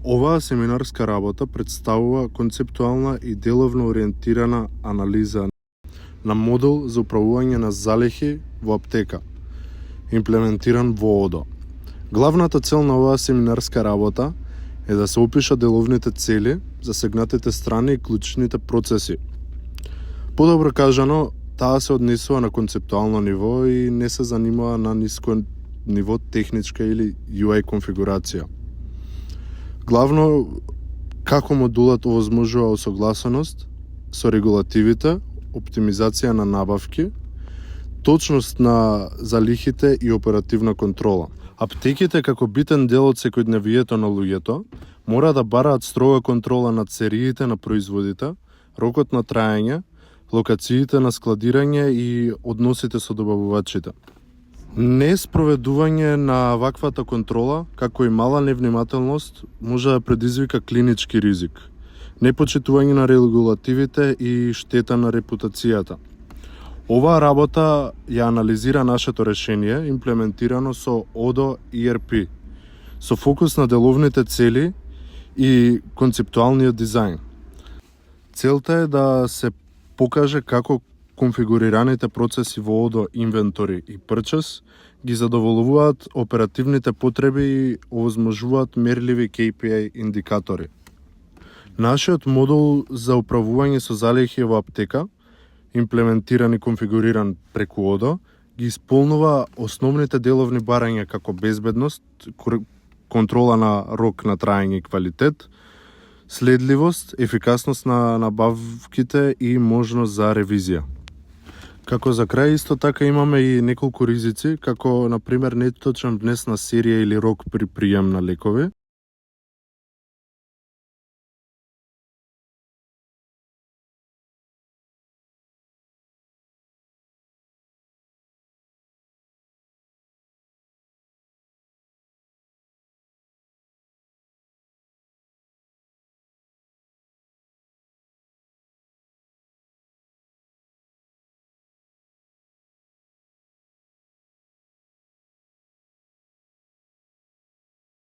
Оваа семинарска работа представува концептуална и деловно ориентирана анализа на модел за управување на залихи во аптека, имплементиран во ОДО. Главната цел на оваа семинарска работа е да се опишат деловните цели, засегнатите страни и клучните процеси. Подобро кажано, таа се однесува на концептуално ниво и не се занимава на ниско ниво техничка или UI конфигурација. Главно, како модулот овозможува усогласеност со регулативите, оптимизација на набавки, точност на залихите и оперативна контрола. Аптеките како битен дел од секојдневието на луѓето мора да бараат строга контрола над сериите на производите, рокот на траење, локациите на складирање и односите со добавувачите. Неспроведување на ваквата контрола, како и мала невнимателност, може да предизвика клинички ризик, непочитување на регулативите и штета на репутацијата. Оваа работа ја анализира нашето решение, имплементирано со ОДО ERP, со фокус на деловните цели и концептуалниот дизајн. Целта е да се покаже како конфигурираните процеси во ОДО инвентори и purchase ги задоволуваат оперативните потреби и овозможуваат мерливи KPI индикатори. Нашиот модул за управување со залихи во аптека, имплементиран и конфигуриран преку ОДО, ги исполнува основните деловни барања како безбедност, контрола на рок на траење и квалитет, следливост, ефикасност на набавките и можност за ревизија. Како за крај исто така имаме и неколку ризици, како например неточен внес на серија или рок при прием на лекови,